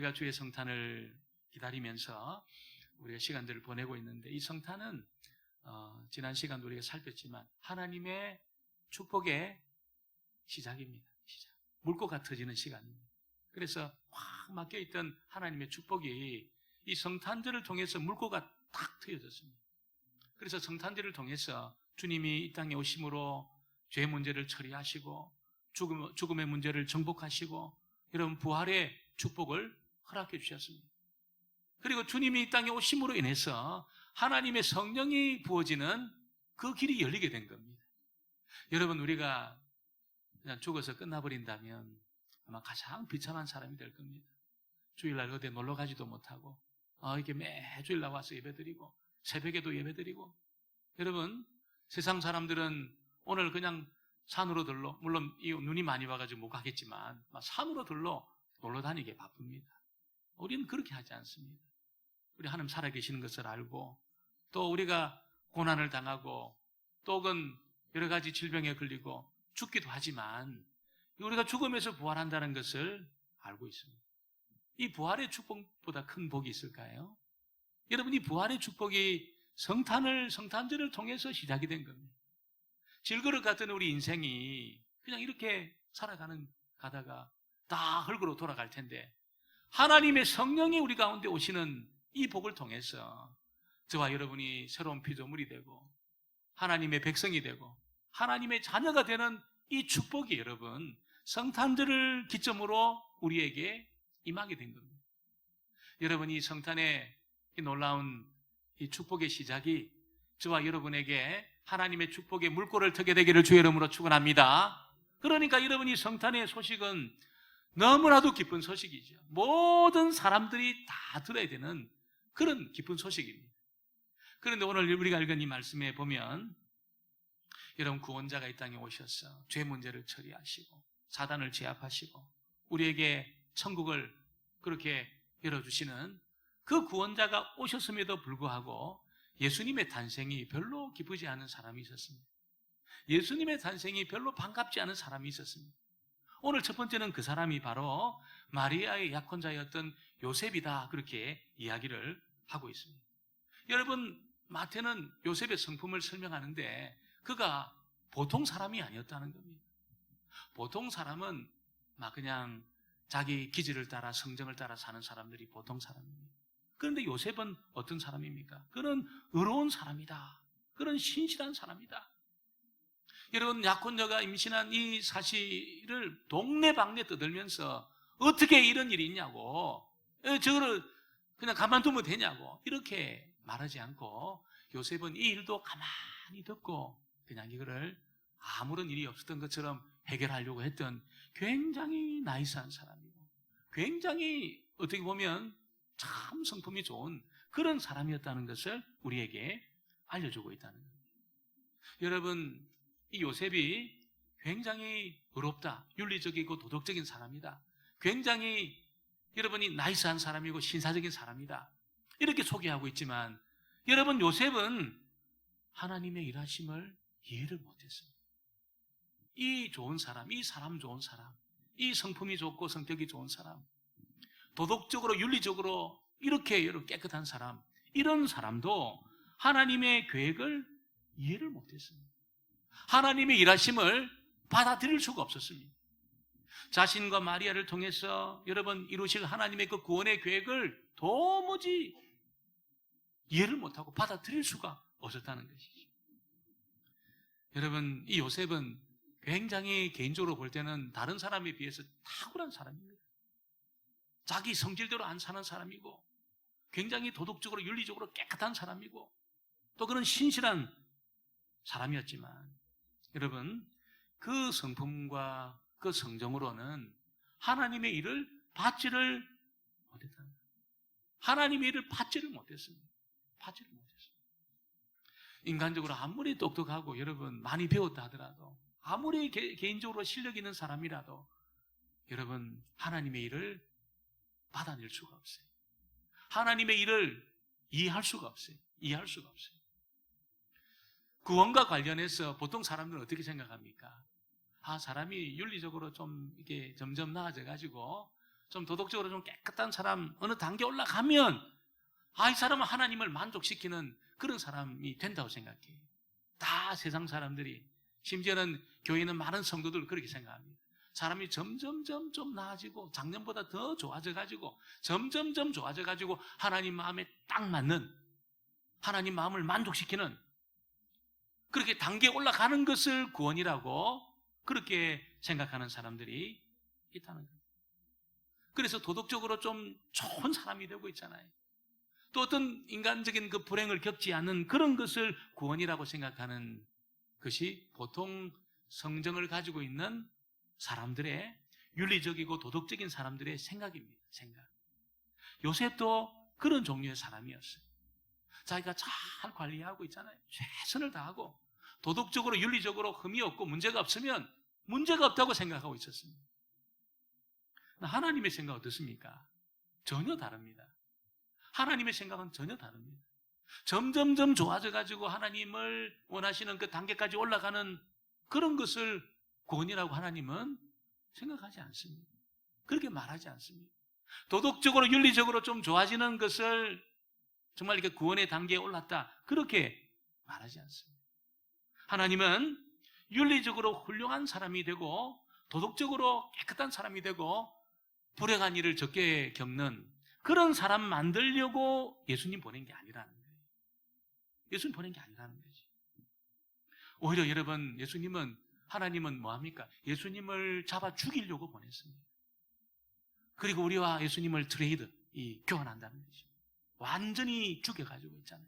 우리가 주의 성탄을 기다리면서 우리가 시간들을 보내고 있는데, 이 성탄은 지난 시간도 우리가 살폈지만 하나님의 축복의 시작입니다. 시작. 물고가 터지는 시간입니다. 그래서 확 막혀있던 하나님의 축복이 이 성탄절을 통해서 물고가 탁 트여졌습니다. 그래서 성탄절을 통해서 주님이 이 땅에 오심으로 죄 문제를 처리하시고 죽음의 문제를 정복하시고 이런 부활의 축복을 허락해 주셨습니다. 그리고 주님이 이 땅에 오심으로 인해서 하나님의 성령이 부어지는 그 길이 열리게 된 겁니다. 여러분, 우리가 그냥 죽어서 끝나버린다면 아마 가장 비참한 사람이 될 겁니다. 주일날 어디 놀러 가지도 못하고 이렇게 매주일 나와서 예배드리고 새벽에도 예배드리고. 여러분, 세상 사람들은 오늘 그냥 산으로 들러, 물론 이 눈이 많이 와가지고 못 가겠지만 산으로 들러 놀러 다니게 바쁩니다. 우리는 그렇게 하지 않습니다. 우리 하나님 살아계시는 것을 알고, 또 우리가 고난을 당하고 또 혹은 여러 가지 질병에 걸리고 죽기도 하지만 우리가 죽음에서 부활한다는 것을 알고 있습니다. 이 부활의 축복보다 큰 복이 있을까요? 여러분, 이 부활의 축복이 성탄절을 통해서 시작이 된 겁니다. 질그릇 같은 우리 인생이 그냥 이렇게 가다가 다 흙으로 돌아갈 텐데, 하나님의 성령이 우리 가운데 오시는 이 복을 통해서 저와 여러분이 새로운 피조물이 되고 하나님의 백성이 되고 하나님의 자녀가 되는 이 축복이, 여러분, 성탄절을 기점으로 우리에게 임하게 된 겁니다. 여러분, 이 성탄의 이 놀라운 이 축복의 시작이 저와 여러분에게 하나님의 축복의 물꼬를 트게 되기를 주의 이름으로 축원합니다. 그러니까 여러분이 성탄의 소식은 너무나도 기쁜 소식이죠. 모든 사람들이 다 들어야 되는 그런 기쁜 소식입니다. 그런데 오늘 우리가 읽은 이 말씀에 보면, 여러분, 구원자가 이 땅에 오셔서 죄 문제를 처리하시고 사단을 제압하시고 우리에게 천국을 그렇게 열어주시는 그 구원자가 오셨음에도 불구하고 예수님의 탄생이 별로 기쁘지 않은 사람이 있었습니다. 예수님의 탄생이 별로 반갑지 않은 사람이 있었습니다. 오늘 첫 번째는 그 사람이 바로 마리아의 약혼자였던 요셉이다, 그렇게 이야기를 하고 있습니다. 여러분, 마태는 요셉의 성품을 설명하는데 그가 보통 사람이 아니었다는 겁니다. 보통 사람은 막 그냥 자기 기질을 따라 성정을 따라 사는 사람들이 보통 사람입니다. 그런데 요셉은 어떤 사람입니까? 그는 의로운 사람이다. 그는 신실한 사람이다. 여러분, 약혼녀가 임신한 이 사실을 동네방네 떠들면서 어떻게 이런 일이 있냐고, 저거를 그냥 가만두면 되냐고 이렇게 말하지 않고 요셉은 이 일도 가만히 듣고 그냥 이거를 아무런 일이 없었던 것처럼 해결하려고 했던 굉장히 나이스한 사람이고 굉장히 어떻게 보면 참 성품이 좋은 그런 사람이었다는 것을 우리에게 알려주고 있다는 겁니다. 여러분, 이 요셉이 굉장히 의롭다, 윤리적이고 도덕적인 사람이다, 굉장히 여러분이 나이스한 사람이고 신사적인 사람이다, 이렇게 소개하고 있지만, 여러분, 요셉은 하나님의 일하심을 이해를 못했습니다. 이 좋은 사람, 이 사람 좋은 사람, 이 성품이 좋고 성격이 좋은 사람, 도덕적으로 윤리적으로 이렇게 깨끗한 사람, 이런 사람도 하나님의 계획을 이해를 못했습니다. 하나님의 일하심을 받아들일 수가 없었습니다. 자신과 마리아를 통해서 여러분 이루실 하나님의 그 구원의 계획을 도무지 이해를 못하고 받아들일 수가 없었다는 것이죠. 여러분, 이 요셉은 굉장히 개인적으로 볼 때는 다른 사람에 비해서 탁월한 사람입니다. 자기 성질대로 안 사는 사람이고 굉장히 도덕적으로 윤리적으로 깨끗한 사람이고 또 그런 신실한 사람이었지만, 여러분, 그 성품과 그 성정으로는 하나님의 일을 받지를 못했다는 거예요. 하나님의 일을 받지를 못했습니다. 받지를 못했습니다. 인간적으로 아무리 똑똑하고 여러분 많이 배웠다 하더라도, 아무리 개인적으로 실력 있는 사람이라도 여러분 하나님의 일을 받아낼 수가 없어요. 하나님의 일을 이해할 수가 없어요. 이해할 수가 없어요. 구원과 관련해서 보통 사람들은 어떻게 생각합니까? 사람이 윤리적으로 좀 이게 점점 나아져 가지고 좀 도덕적으로 좀 깨끗한 사람 어느 단계 올라가면 이 사람은 하나님을 만족시키는 그런 사람이 된다고 생각해요. 다 세상 사람들이, 심지어는 교회 있는 많은 성도들 그렇게 생각합니다. 사람이 점점점 좀 나아지고 작년보다 더 좋아져가지고 점점점 좋아져가지고 하나님 마음에 딱 맞는, 하나님 마음을 만족시키는 그렇게 단계에 올라가는 것을 구원이라고 그렇게 생각하는 사람들이 있다는 거예요. 그래서 도덕적으로 좀 좋은 사람이 되고 있잖아요. 또 어떤 인간적인 그 불행을 겪지 않는 그런 것을 구원이라고 생각하는 것이 보통 성정을 가지고 있는 사람들의, 윤리적이고 도덕적인 사람들의 생각입니다. 생각. 요셉도 그런 종류의 사람이었어요. 자기가 잘 관리하고 있잖아요. 최선을 다하고 도덕적으로 윤리적으로 흠이 없고 문제가 없으면 문제가 없다고 생각하고 있었습니다. 하나님의 생각 어떻습니까? 전혀 다릅니다. 하나님의 생각은 전혀 다릅니다. 점점점 좋아져가지고 하나님을 원하시는 그 단계까지 올라가는 그런 것을 구원이라고 하나님은 생각하지 않습니다. 그렇게 말하지 않습니다. 도덕적으로 윤리적으로 좀 좋아지는 것을 정말 이렇게 구원의 단계에 올랐다, 그렇게 말하지 않습니다. 하나님은 윤리적으로 훌륭한 사람이 되고 도덕적으로 깨끗한 사람이 되고 불행한 일을 적게 겪는 그런 사람 만들려고 예수님 보낸 게 아니라는 거예요. 예수님 보낸 게 아니라는 거지. 오히려 여러분, 하나님은 뭐합니까? 예수님을 잡아 죽이려고 보냈습니다. 그리고 우리와 예수님을 교환한다는 거죠. 완전히 죽여가지고 있잖아요.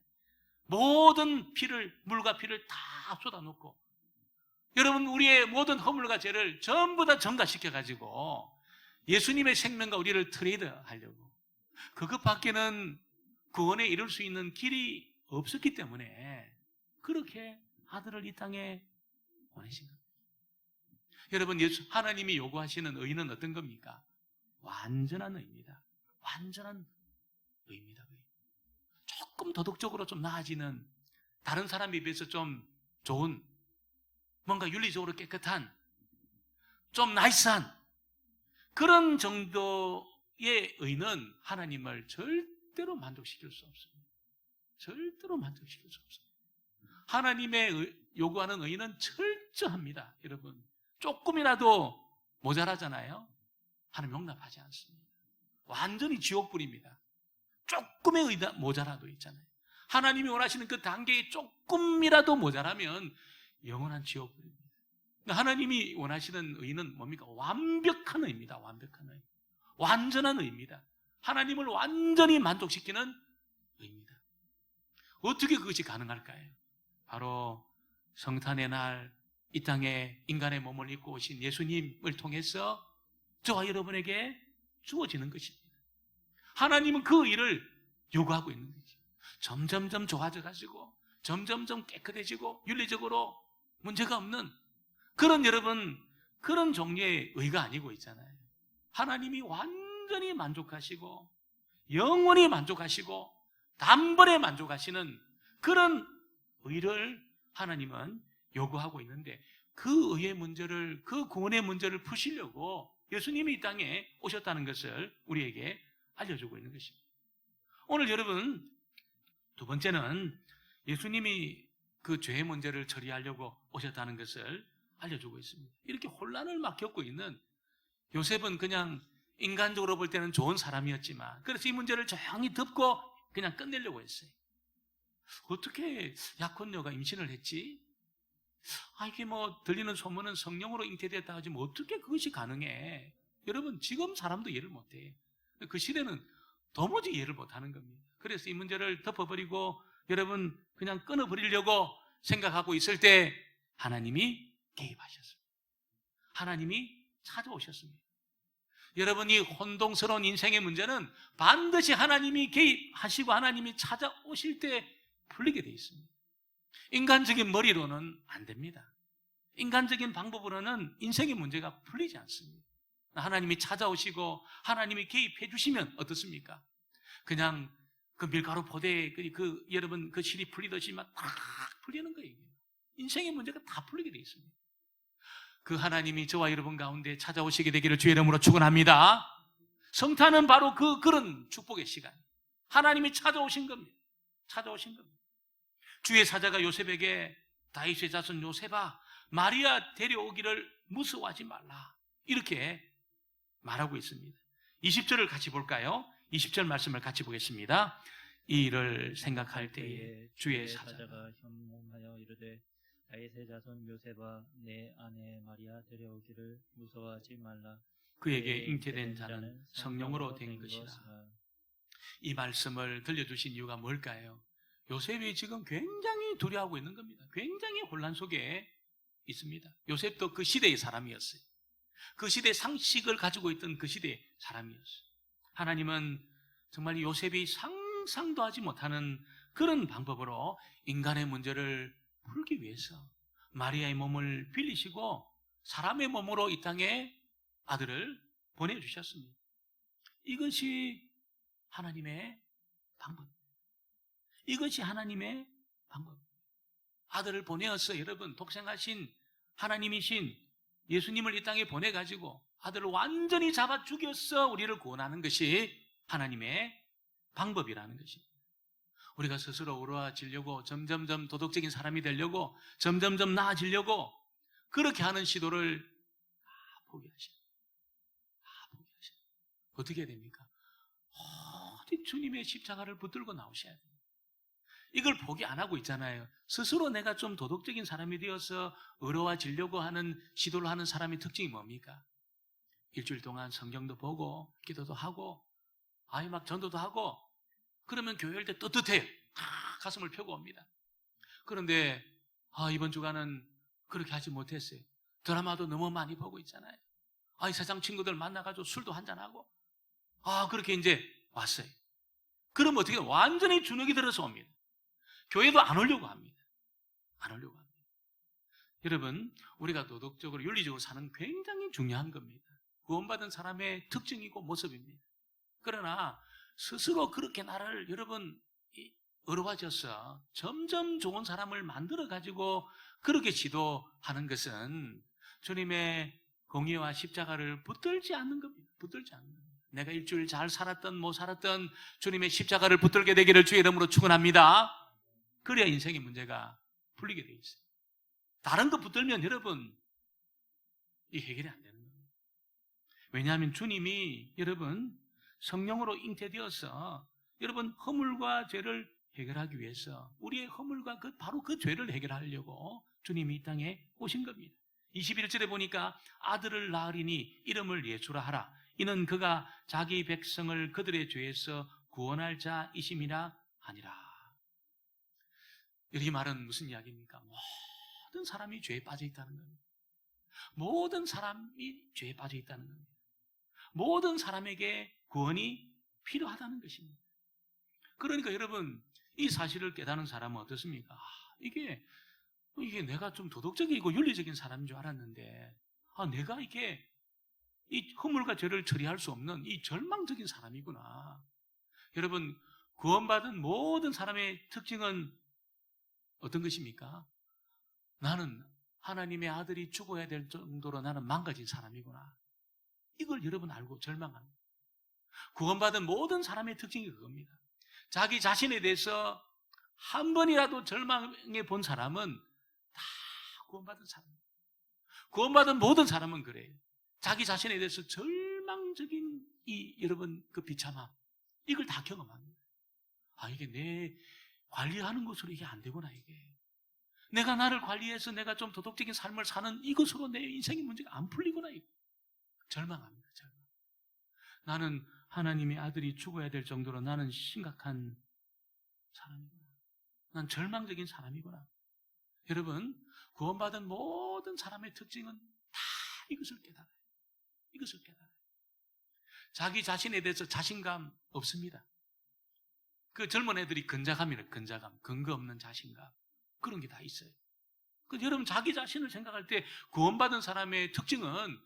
모든 물과 피를 다 쏟아놓고, 여러분, 우리의 모든 허물과 죄를 전부 다 전가시켜가지고 예수님의 생명과 우리를 하려고, 그것밖에는 구원에 이룰 수 있는 길이 없었기 때문에 그렇게 아들을 이 땅에 보내신 겁니다. 여러분, 하나님이 요구하시는 의는 어떤 겁니까? 완전한 의입니다. 완전한 의입니다. 조금 도덕적으로 좀 나아지는, 다른 사람에 비해서 좀 좋은, 뭔가 윤리적으로 깨끗한, 좀 나이스한 그런 정도의 의는 하나님을 절대로 만족시킬 수 없습니다. 절대로 만족시킬 수 없습니다. 하나님의 요구하는 의는 철저합니다. 여러분, 조금이라도 모자라잖아요. 하나님 용납하지 않습니다. 완전히 지옥불입니다. 조금의 의다 모자라도 있잖아요. 하나님이 원하시는 그 단계에 조금이라도 모자라면 영원한 지옥불입니다. 하나님이 원하시는 의는 뭡니까? 완벽한 의입니다. 완벽한 의. 완전한 의입니다. 하나님을 완전히 만족시키는 의입니다. 어떻게 그것이 가능할까요? 바로 성탄의 날 이 땅에 인간의 몸을 입고 오신 예수님을 통해서 저와 여러분에게 주어지는 것입니다. 하나님은 그 의를 요구하고 있는 거죠. 점점점 좋아져가지고 점점점 깨끗해지고 윤리적으로 문제가 없는 그런 종류의 의가 아니고 있잖아요. 하나님이 완전히 만족하시고 영원히 만족하시고 단번에 만족하시는 그런 의를 하나님은 요구하고 있는데, 그 의의 문제를, 그 구원의 문제를 푸시려고 예수님이 이 땅에 오셨다는 것을 우리에게 알려주고 있는 것입니다. 오늘 여러분, 두 번째는 예수님이 그 죄의 문제를 처리하려고 오셨다는 것을 알려주고 있습니다. 이렇게 혼란을 막 겪고 있는 요셉은 그냥 인간적으로 볼 때는 좋은 사람이었지만, 그래서 이 문제를 조용히 덮고 그냥 끝내려고 했어요. 어떻게 약혼녀가 임신을 했지? 이게 들리는 소문은 성령으로 잉태되었다 하지 어떻게 그것이 가능해? 여러분, 지금 사람도 이해를 못해. 그 시대는 도무지 이해를 못하는 겁니다. 그래서 이 문제를 덮어버리고 여러분 그냥 끊어버리려고 생각하고 있을 때 하나님이 개입하셨습니다. 하나님이 찾아오셨습니다. 여러분, 이 혼동스러운 인생의 문제는 반드시 하나님이 개입하시고 하나님이 찾아오실 때 풀리게 되어 있습니다. 인간적인 머리로는 안 됩니다. 인간적인 방법으로는 인생의 문제가 풀리지 않습니다. 하나님이 찾아오시고 하나님이 개입해 주시면 어떻습니까? 그냥 그 밀가루 포대에 여러분 그 실이 풀리듯이만 딱 풀리는 거예요. 인생의 문제가 다 풀리게 되어 있습니다. 그 하나님이 저와 여러분 가운데 찾아오시게 되기를 주의 이름으로 축원합니다. 성탄은 바로 그런 축복의 시간. 하나님이 찾아오신 겁니다. 찾아오신 겁니다. 주의 사자가 요셉에게 다윗의 자손 요셉아, 마리아 데려오기를 무서워하지 말라, 이렇게 말하고 있습니다. 20절을 같이 볼까요? 20절 말씀을 같이 보겠습니다. 이 일을 생각할 때에 주의 사자가 현몽하여 이르되 다윗의 자손 요셉아, 내 아내 마리아 데려오기를 무서워하지 말라. 그에게 잉태된 자는 성령으로 된 것이라. 이 말씀을 들려주신 이유가 뭘까요? 요셉이 지금 굉장히 두려워하고 있는 겁니다. 굉장히 혼란 속에 있습니다. 요셉도 그 시대의 사람이었어요. 그 시대의 상식을 가지고 있던 그 시대의 사람이었어요. 하나님은 정말 요셉이 상상도 하지 못하는 그런 방법으로 인간의 문제를 풀기 위해서 마리아의 몸을 빌리시고 사람의 몸으로 이 땅에 아들을 보내주셨습니다. 이것이 하나님의 방법. 이것이 하나님의 방법. 아들을 보내어서 여러분, 독생하신 하나님이신 예수님을 이 땅에 보내가지고 아들을 완전히 잡아 죽여서 우리를 구원하는 것이 하나님의 방법이라는 것입니다. 우리가 스스로 의로워지려고, 점점점 도덕적인 사람이 되려고, 점점점 나아지려고 그렇게 하는 시도를 다 포기하셔요. 어떻게 해야 됩니까? 어디 주님의 십자가를 붙들고 나오셔야 돼요. 이걸 포기 안 하고 있잖아요. 스스로 내가 좀 도덕적인 사람이 되어서 의로워지려고 하는 시도를 하는 사람의 특징이 뭡니까? 일주일 동안 성경도 보고 기도도 하고 막 전도도 하고 그러면 교회 올 때 떳떳해요. 가슴을 펴고 옵니다. 그런데 이번 주간은 그렇게 하지 못했어요. 드라마도 너무 많이 보고 있잖아요. 이 세상 친구들 만나가지고 술도 한잔하고 그렇게 이제 왔어요. 그럼 어떻게 완전히 주눅이 들어서 옵니다. 교회도 안 오려고 합니다. 안 오려고 합니다. 여러분, 우리가 도덕적으로 윤리적으로 사는 굉장히 중요한 겁니다. 구원받은 사람의 특징이고 모습입니다. 그러나 스스로 그렇게 나를 여러분 어려워져서 점점 좋은 사람을 만들어가지고 그렇게 지도하는 것은 주님의 공의와 십자가를 붙들지 않는 겁니다. 붙들지 않는 겁니다. 내가 일주일 잘 살았던 못 살았던 주님의 십자가를 붙들게 되기를 주의 이름으로 축원합니다. 그래야 인생의 문제가 풀리게 되어 있어요. 다른 거 붙들면 여러분 이 해결이 안 되는 겁니다. 왜냐하면 주님이 여러분 성령으로 잉태되어서 여러분 허물과 죄를 해결하기 위해서 우리의 허물과 바로 그 죄를 해결하려고 주님이 이 땅에 오신 겁니다. 21절에 보니까 아들을 낳으리니 이름을 예수라 하라. 이는 그가 자기 백성을 그들의 죄에서 구원할 자이심이라 하니라. 이 말은 무슨 이야기입니까? 모든 사람이 죄에 빠져 있다는 겁니다. 모든 사람이 죄에 빠져 있다는 겁니다. 모든 사람에게 구원이 필요하다는 것입니다. 그러니까 여러분, 이 사실을 깨닫는 사람은 어떻습니까? 이게 내가 좀 도덕적이고 윤리적인 사람인 줄 알았는데 내가 이게 이 허물과 죄를 처리할 수 없는 이 절망적인 사람이구나. 여러분, 구원받은 모든 사람의 특징은 어떤 것입니까? 나는 하나님의 아들이 죽어야 될 정도로 나는 망가진 사람이구나. 이걸 여러분 알고 절망합니다. 구원받은 모든 사람의 특징이 그겁니다. 자기 자신에 대해서 한 번이라도 절망해 본 사람은 다 구원받은 사람입니다. 구원받은 모든 사람은 그래요. 자기 자신에 대해서 절망적인 여러분 그 비참함, 이걸 다 경험합니다. 이게 내 관리하는 것으로 이게 안 되구나. 이게 내가 나를 관리해서 내가 좀 도덕적인 삶을 사는 이것으로 내 인생의 문제가 안 풀리구나. 이거. 절망합니다. 절망. 나는 하나님의 아들이 죽어야 될 정도로 나는 심각한 사람이구나. 난 절망적인 사람이구나. 여러분, 구원받은 모든 사람의 특징은 다 이것을 깨달아요. 이것을 깨달아요. 자기 자신에 대해서 자신감 없습니다. 그 젊은 애들이 근자감이래. 근자감, 근거 없는 자신감, 그런 게 다 있어요. 여러분, 자기 자신을 생각할 때 구원받은 사람의 특징은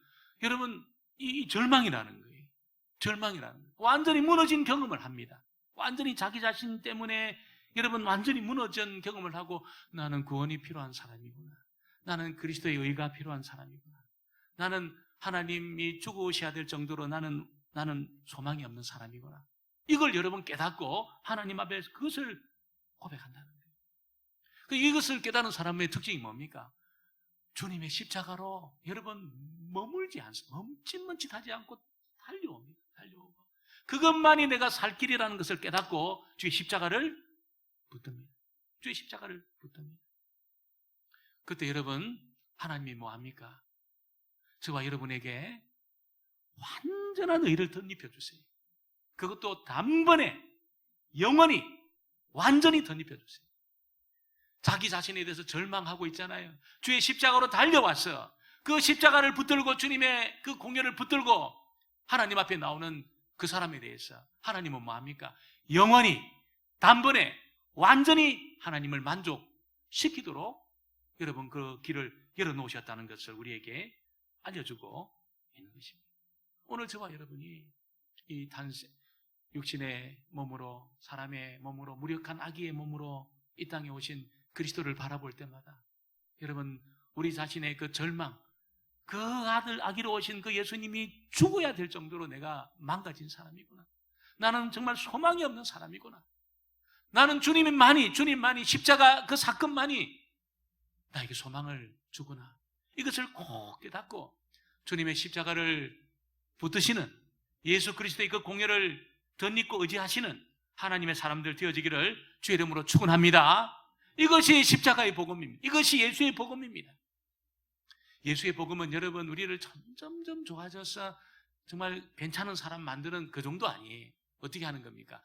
여러분 이 절망이라는 거예요. 절망이라는 거예요. 완전히 무너진 경험을 합니다. 완전히 자기 자신 때문에 여러분 완전히 무너진 경험을 하고 나는 구원이 필요한 사람이구나. 나는 그리스도의 의가 필요한 사람이구나. 나는 하나님이 죽으셔야 될 정도로 나는 나는 소망이 없는 사람이구나. 이걸 여러분 깨닫고 하나님 앞에 그것을 고백한다는 거예요. 이것을 깨닫는 사람의 특징이 뭡니까? 주님의 십자가로 여러분 머물지 않습니다. 멈칫멈칫하지 않고 달려옵니다. 달려오고 그것만이 내가 살 길이라는 것을 깨닫고 주의 십자가를 붙듭니다. 주의 십자가를 붙듭니다. 그때 여러분 하나님이 뭐합니까? 저와 여러분에게 완전한 의를 덧입혀 주세요. 그것도 단번에 영원히 완전히 덧입혀 주세요. 자기 자신에 대해서 절망하고 있잖아요. 주의 십자가로 달려와서 그 십자가를 붙들고 주님의 그 공연을 붙들고 하나님 앞에 나오는 그 사람에 대해서 하나님은 뭐합니까? 영원히 단번에 완전히 하나님을 만족시키도록 여러분 그 길을 열어놓으셨다는 것을 우리에게 알려주고 있는 것입니다. 오늘 저와 여러분이 이 육신의 몸으로 사람의 몸으로 무력한 아기의 몸으로 이 땅에 오신 그리스도를 바라볼 때마다 여러분 우리 자신의 그 절망, 그 아기로 오신 그 예수님이 죽어야 될 정도로 내가 망가진 사람이구나. 나는 정말 소망이 없는 사람이구나. 나는 주님만이 십자가 그 사건만이 나에게 소망을 주구나. 이것을 꼭 깨닫고 주님의 십자가를 붙드시는 예수 그리스도의 그 공로를 덧입고 의지하시는 하나님의 사람들 되어지기를 주의 이름으로 축원합니다. 이것이 십자가의 복음입니다. 이것이 예수의 복음입니다. 예수의 복음은 여러분 우리를 점점 좋아져서 정말 괜찮은 사람 만드는 그 정도 아니에요. 어떻게 하는 겁니까?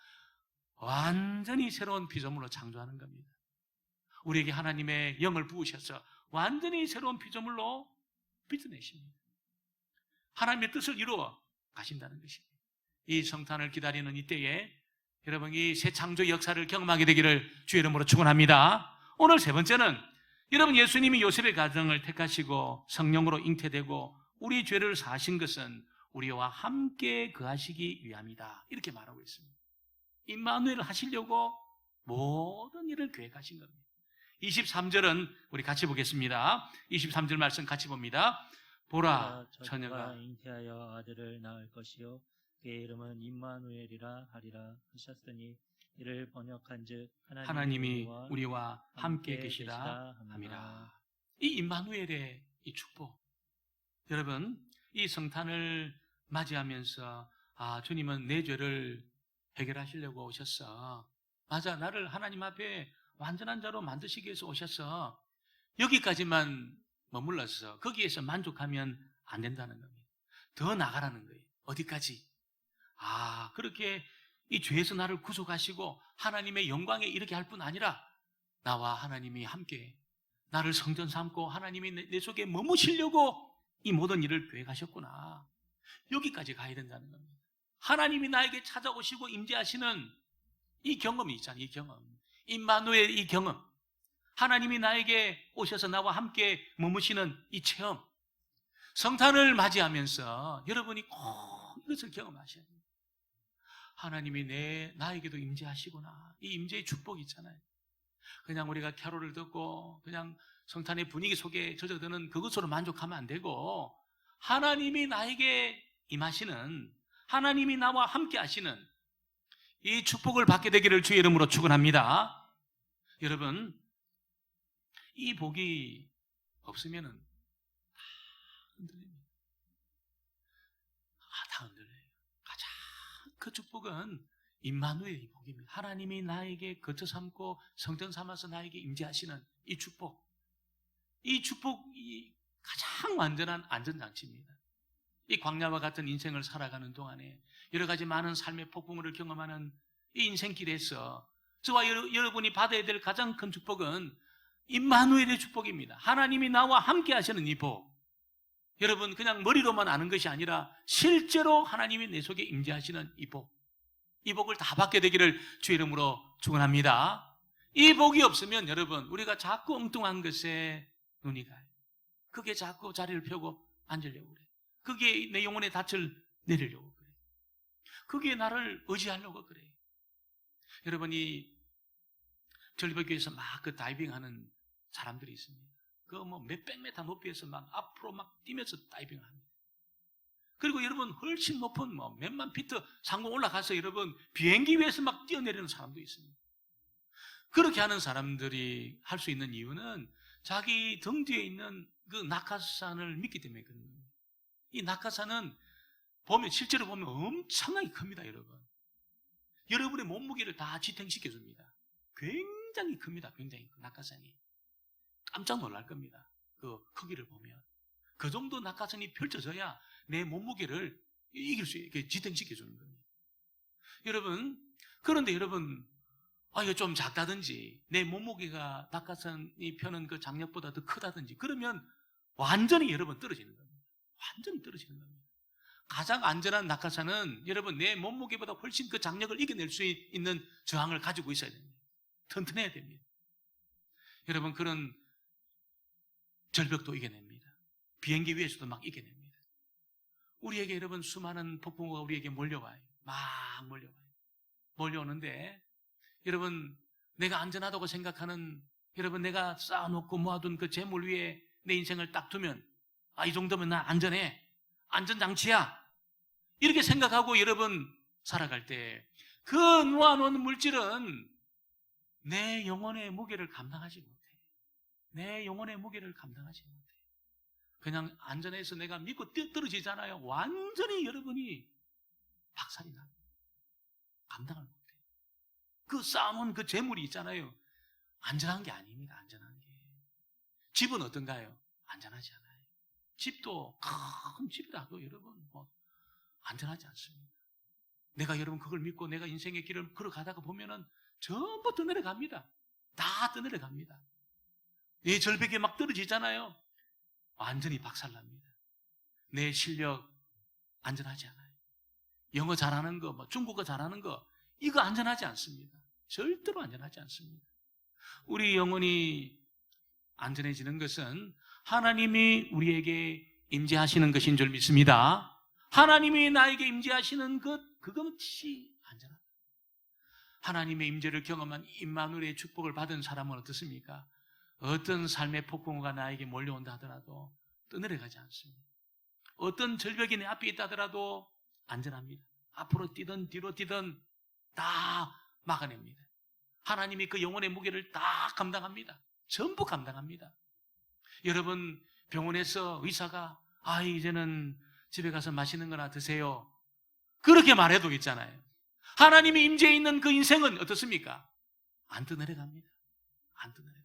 완전히 새로운 피조물로 창조하는 겁니다. 우리에게 하나님의 영을 부으셔서 완전히 새로운 피조물로 빚어내십니다. 하나님의 뜻을 이루어 가신다는 것입니다. 이 성탄을 기다리는 이때에 여러분 이 새 창조 역사를 경험하게 되기를 주의 이름으로 축원합니다. 오늘 세 번째는 여러분 예수님이 요셉의 가정을 택하시고 성령으로 잉태되고 우리 죄를 사하신 것은 우리와 함께 거하시기 위함이다. 이렇게 말하고 있습니다. 임마누엘을 하시려고 모든 일을 계획하신 겁니다. 23절은 우리 같이 보겠습니다. 23절 말씀 같이 봅니다. 보라 처녀가 잉태하여 아들을 낳을 것이요 그의 이름은 임마누엘이라 하리라 하셨으니 이를 번역한즉 하나님이 우리와 함께 계시다 함이라. 이 임마누엘의 이 축복, 여러분 이 성탄을 맞이하면서 주님은 내 죄를 해결하시려고 오셨어. 맞아, 나를 하나님 앞에 완전한 자로 만드시기 위해서 오셨어. 여기까지만 머물러서 거기에서 만족하면 안 된다는 겁니다. 더 나가라는 거예요. 어디까지? 그렇게 이 죄에서 나를 구속하시고 하나님의 영광에 이르게 할 뿐 아니라 나와 하나님이 함께 나를 성전 삼고 하나님이 내 속에 머무시려고 이 모든 일을 계획하셨구나. 여기까지 가야 된다는 겁니다. 하나님이 나에게 찾아오시고 임재하시는 이 경험이 있잖아요. 이 경험, 임마누엘 이 경험, 하나님이 나에게 오셔서 나와 함께 머무시는 이 체험, 성탄을 맞이하면서 여러분이 꼭 이것을 경험하셔야 됩니다. 하나님이 나에게도 임재하시구나. 이 임재의 축복이 있잖아요. 그냥 우리가 캐롤을 듣고 그냥 성탄의 분위기 속에 젖어드는 그것으로 만족하면 안 되고 하나님이 나에게 임하시는, 하나님이 나와 함께 하시는 이 축복을 받게 되기를 주의 이름으로 축원합니다. 여러분, 이 복이 없으면은 다 흔들립니다. 다 흔들려요. 가장 그 축복은 임마누엘의 복입니다. 하나님이 나에게 거처 삼고 성전 삼아서 나에게 임재하시는 이 축복. 이 축복이 가장 완전한 안전장치입니다. 이 광야와 같은 인생을 살아가는 동안에 여러 가지 많은 삶의 폭풍을 경험하는 이 인생길에서 저와 여러분이 받아야 될 가장 큰 축복은 임마누엘의 축복입니다. 하나님이 나와 함께 하시는 이 복. 여러분 그냥 머리로만 아는 것이 아니라 실제로 하나님이 내 속에 임재하시는 이 복. 이 복을 다 받게 되기를 주의 이름으로 축원합니다. 이 복이 없으면 여러분 우리가 자꾸 엉뚱한 것에 눈이 가요. 그게 자꾸 자리를 펴고 앉으려고 그래. 그게 내 영혼의 닻을 내리려고 그래. 그게 나를 의지하려고 그래. 여러분이 전리백교에서 막 그 다이빙하는 사람들이 있습니다. 그 뭐 몇백 미터 높이에서 막 앞으로 막 뛰면서 다이빙을 합니다. 그리고 여러분 훨씬 높은 뭐 몇만 피트 상공 올라가서 여러분 비행기 위에서 막 뛰어내리는 사람도 있습니다. 그렇게 하는 사람들이 할 수 있는 이유는 자기 등 뒤에 있는 그 낙하산을 믿기 때문에 그런 겁니다. 이 낙하산은 실제로 보면 엄청나게 큽니다, 여러분. 여러분의 몸무게를 다 지탱시켜 줍니다. 굉장히 큽니다, 굉장히 낙하산이. 깜짝 놀랄 겁니다. 그 크기를 보면. 그 정도 낙하산이 펼쳐져야 내 몸무게를 이길 수 있게 지탱시켜 주는 겁니다. 여러분, 그런데 여러분, 이거 좀 작다든지, 내 몸무게가 낙하산이 펴는 그 장력보다 더 크다든지, 그러면 완전히 여러분 떨어지는 겁니다. 완전히 떨어지는 겁니다. 가장 안전한 낙하산은 여러분 내 몸무게보다 훨씬 그 장력을 이겨낼 수 있는 저항을 가지고 있어야 됩니다. 튼튼해야 됩니다. 여러분 그런 절벽도 이겨냅니다. 비행기 위에서도 막 이겨냅니다. 우리에게 여러분 수많은 폭풍우가 우리에게 몰려와요. 막 몰려와요. 몰려오는데 여러분 내가 안전하다고 생각하는 여러분 내가 쌓아놓고 모아둔 그 재물 위에 내 인생을 딱 두면 이 정도면 나 안전해. 안전장치야. 이렇게 생각하고 여러분 살아갈 때 그 모아놓은 물질은 내 영혼의 무게를 감당하지 못해. 내 영혼의 무게를 감당하지 못해. 그냥 안전해서 내가 믿고 떨어지잖아요. 완전히 여러분이 박살이 납니다. 감당을 못해. 그 쌓아놓은 그 재물이 있잖아요. 안전한 게 아닙니다. 안전한 게. 집은 어떤가요? 안전하지 않아요. 집도 큰 집이라도 여러분 안전하지 않습니다. 내가 여러분 그걸 믿고 내가 인생의 길을 걸어가다가 보면은 전부 떠내려갑니다. 다 떠내려갑니다. 내 절벽에 막 떨어지잖아요. 완전히 박살납니다. 내 실력 안전하지 않아요. 영어 잘하는 거, 중국어 잘하는 거 이거 안전하지 않습니다. 절대로 안전하지 않습니다. 우리 영혼이 안전해지는 것은 하나님이 우리에게 임재하시는 것인 줄 믿습니다. 하나님이 나에게 임재하시는 그것이 안전합니다. 하나님의 임재를 경험한 임마누엘의 축복을 받은 사람은 어떻습니까? 어떤 삶의 폭풍우가 나에게 몰려온다 하더라도 떠내려가지 않습니다. 어떤 절벽이 내 앞에 있다 하더라도 안전합니다. 앞으로 뛰든 뒤로 뛰든 다 막아냅니다. 하나님이 그 영혼의 무게를 다 감당합니다. 전부 감당합니다. 여러분 병원에서 의사가 이제는 집에 가서 맛있는 거나 드세요. 그렇게 말해도 있잖아요. 하나님이 임재해 있는 그 인생은 어떻습니까? 안 떠내려갑니다. 안 떠내려가요.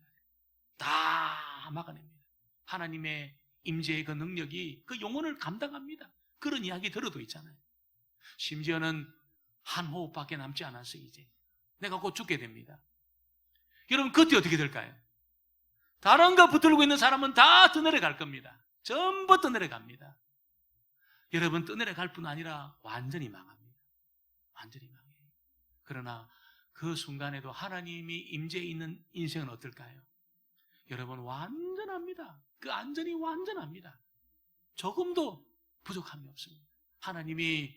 다 막아냅니다. 하나님의 임재의 그 능력이 그 영혼을 감당합니다. 그런 이야기 들어도 있잖아요. 심지어는 한 호흡밖에 남지 않았어요. 이제 내가 곧 죽게 됩니다. 여러분 그때 어떻게 될까요? 다른 거 붙들고 있는 사람은 다 떠내려갈 겁니다. 전부 떠내려갑니다. 여러분 떠내려갈 뿐 아니라 완전히 망합니다. 완전히 망해요. 그러나 그 순간에도 하나님이 임재해 있는 인생은 어떨까요? 여러분 완전합니다. 그 안전이 완전합니다. 조금도 부족함이 없습니다. 하나님이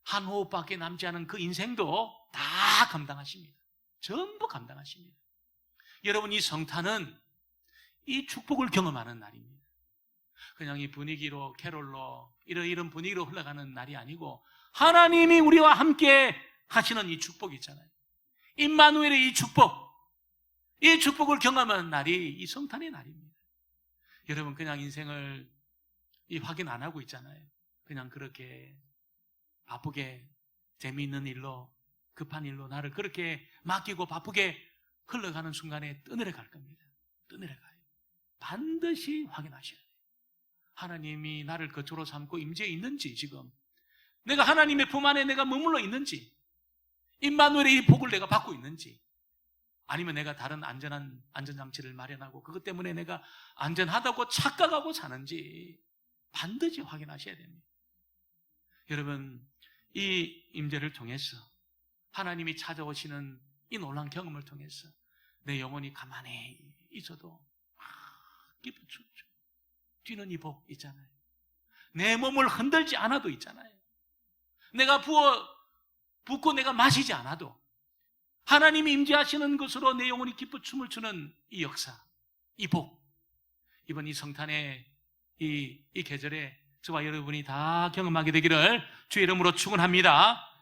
한 호흡밖에 남지 않은 그 인생도 다 감당하십니다. 전부 감당하십니다. 여러분 이 성탄은 이 축복을 경험하는 날입니다. 그냥 이 분위기로 캐롤로 이런 분위기로 흘러가는 날이 아니고 하나님이 우리와 함께 하시는 이 축복이 있잖아요. 임마누엘의 이 축복을 경험하는 날이 이 성탄의 날입니다. 여러분 그냥 인생을 확인 안 하고 있잖아요. 그냥 그렇게 바쁘게 재미있는 일로 급한 일로 나를 그렇게 맡기고 바쁘게 흘러가는 순간에 떠내려갈 겁니다. 떠내려가요. 반드시 확인하셔야 돼요. 하나님이 나를 거처로 삼고 임재해 있는지 지금 내가 하나님의 품 안에 내가 머물러 있는지 임마누엘의 이 복을 내가 받고 있는지 아니면 내가 다른 안전장치를 마련하고 그것 때문에 내가 안전하다고 착각하고 사는지 반드시 확인하셔야 됩니다. 여러분 이 임재를 통해서 하나님이 찾아오시는 이 놀라운 경험을 통해서 내 영혼이 가만히 있어도 기뻐 춥죠. 뛰는 이 복 있잖아요. 내 몸을 흔들지 않아도 있잖아요. 내가 붓고 내가 마시지 않아도 하나님이 임재하시는 것으로 내 영혼이 기뻐 춤을 추는 이 역사, 이 복. 이번 이 성탄의 이 계절에 저와 여러분이 다 경험하게 되기를 주의 이름으로 축원합니다.